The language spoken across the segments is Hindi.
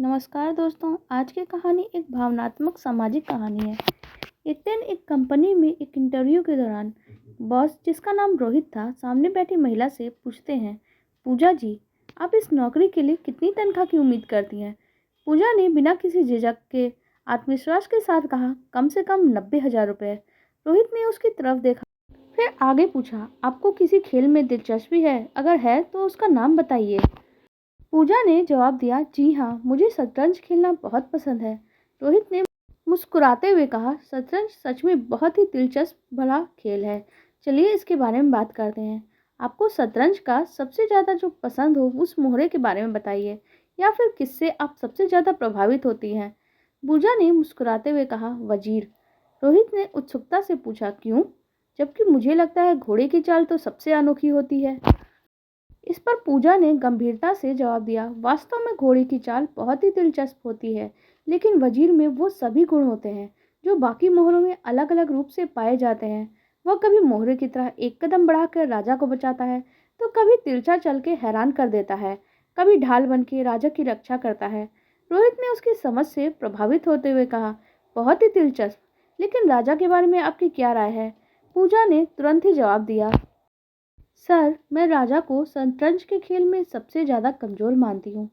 नमस्कार दोस्तों। आज की कहानी एक भावनात्मक सामाजिक कहानी है। एक दिन एक कंपनी में एक इंटरव्यू के दौरान बॉस, जिसका नाम रोहित था, सामने बैठी महिला से पूछते हैं, पूजा जी, आप इस नौकरी के लिए कितनी तनख्वाह की उम्मीद करती हैं? पूजा ने बिना किसी झिझक के आत्मविश्वास के साथ कहा, कम से कम 90,000 रुपये। रोहित ने उसकी तरफ देखा, फिर आगे पूछा, आपको किसी खेल में दिलचस्पी है? अगर है तो उसका नाम बताइए। पूजा ने जवाब दिया, जी हाँ, मुझे शतरंज खेलना बहुत पसंद है। रोहित ने मुस्कुराते हुए कहा, शतरंज सच में बहुत ही दिलचस्प भला खेल है। चलिए इसके बारे में बात करते हैं। आपको शतरंज का सबसे ज़्यादा जो पसंद हो उस मोहरे के बारे में बताइए, या फिर किससे आप सबसे ज़्यादा प्रभावित होती हैं? पूजा ने मुस्कुराते हुए कहा, वजीर। रोहित ने उत्सुकता से पूछा, क्यों? जबकि मुझे लगता है घोड़े की चाल तो सबसे अनोखी होती है। इस पर पूजा ने गंभीरता से जवाब दिया, वास्तव में घोड़े की चाल बहुत ही दिलचस्प होती है, लेकिन वजीर में वो सभी गुण होते हैं जो बाकी मोहरों में अलग अलग रूप से पाए जाते हैं। वह कभी मोहरे की तरह एक कदम बढ़ाकर राजा को बचाता है, तो कभी तिरछा चल के हैरान कर देता है, कभी ढाल बन के राजा की रक्षा करता है। रोहित ने उसकी समझ से प्रभावित होते हुए कहा, बहुत ही दिलचस्प, लेकिन राजा के बारे में आपकी क्या राय है? पूजा ने तुरंत ही जवाब दिया, सर, मैं राजा को शतरंज के खेल में सबसे ज़्यादा कमज़ोर मानती हूँ।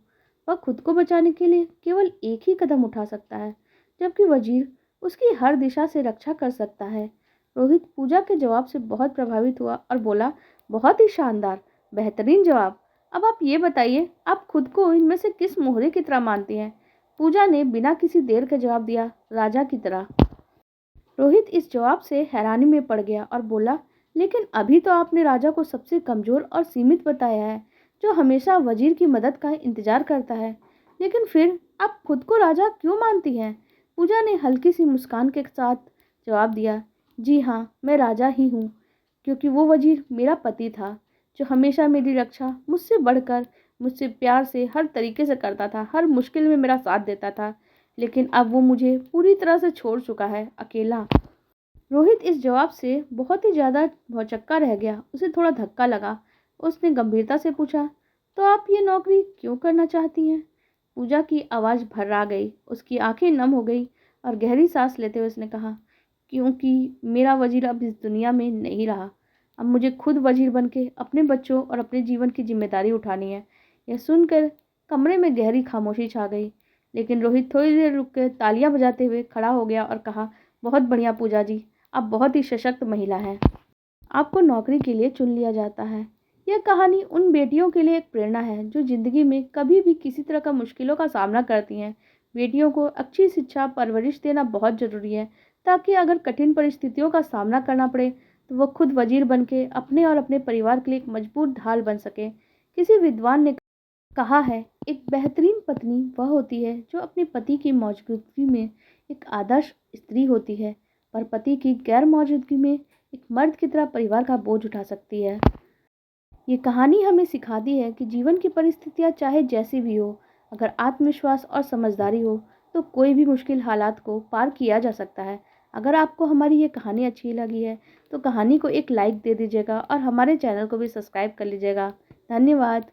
वह खुद को बचाने के लिए केवल एक ही कदम उठा सकता है, जबकि वजीर उसकी हर दिशा से रक्षा कर सकता है। रोहित पूजा के जवाब से बहुत प्रभावित हुआ और बोला, बहुत ही शानदार, बेहतरीन जवाब। अब आप ये बताइए, आप खुद को इनमें से किस मोहरे की तरह मानती हैं? पूजा ने बिना किसी देर के जवाब दिया, राजा की तरह। रोहित इस जवाब से हैरानी में पड़ गया और बोला, लेकिन अभी तो आपने राजा को सबसे कमजोर और सीमित बताया है, जो हमेशा वजीर की मदद का इंतजार करता है। लेकिन फिर आप खुद को राजा क्यों मानती हैं? पूजा ने हल्की सी मुस्कान के साथ जवाब दिया, जी हाँ, मैं राजा ही हूँ, क्योंकि वो वजीर मेरा पति था, जो हमेशा मेरी रक्षा मुझसे बढ़कर, मुझसे प्यार से हर तरीके से करता था, हर मुश्किल में मेरा साथ देता था। लेकिन अब वो मुझे पूरी तरह से छोड़ चुका है, अकेला। रोहित इस जवाब से बहुत ही ज़्यादा भौचक्का रह गया। उसे थोड़ा धक्का लगा। उसने गंभीरता से पूछा, तो आप ये नौकरी क्यों करना चाहती हैं? पूजा की आवाज़ भर्रा गई, उसकी आंखें नम हो गई और गहरी सांस लेते हुए उसने कहा, क्योंकि मेरा वजीर अब इस दुनिया में नहीं रहा। अब मुझे खुद वजीर बन के अपने बच्चों और अपने जीवन की जिम्मेदारी उठानी है। यह सुनकर कमरे में गहरी खामोशी छा गई, लेकिन रोहित थोड़ी देर रुक कर तालियां बजाते हुए खड़ा हो गया और कहा, बहुत बढ़िया पूजा जी, आप बहुत ही सशक्त महिला हैं। आपको नौकरी के लिए चुन लिया जाता है। यह कहानी उन बेटियों के लिए एक प्रेरणा है जो जिंदगी में कभी भी किसी तरह का मुश्किलों का सामना करती हैं। बेटियों को अच्छी शिक्षा परवरिश देना बहुत ज़रूरी है, ताकि अगर कठिन परिस्थितियों का सामना करना पड़े तो वो खुद वजीर बन के अपने और अपने परिवार के लिए एक मजबूत ढाल बन सके। किसी विद्वान ने कहा है, एक बेहतरीन पत्नी वह होती है जो अपने पति की मौजूदगी में एक आदर्श स्त्री होती है, पर पति की गैर मौजूदगी में एक मर्द की तरह परिवार का बोझ उठा सकती है। ये कहानी हमें सिखाती है कि जीवन की परिस्थितियाँ चाहे जैसी भी हो, अगर आत्मविश्वास और समझदारी हो तो कोई भी मुश्किल हालात को पार किया जा सकता है। अगर आपको हमारी ये कहानी अच्छी लगी है तो कहानी को एक लाइक दे दीजिएगा और हमारे चैनल को भी सब्सक्राइब कर लीजिएगा। धन्यवाद।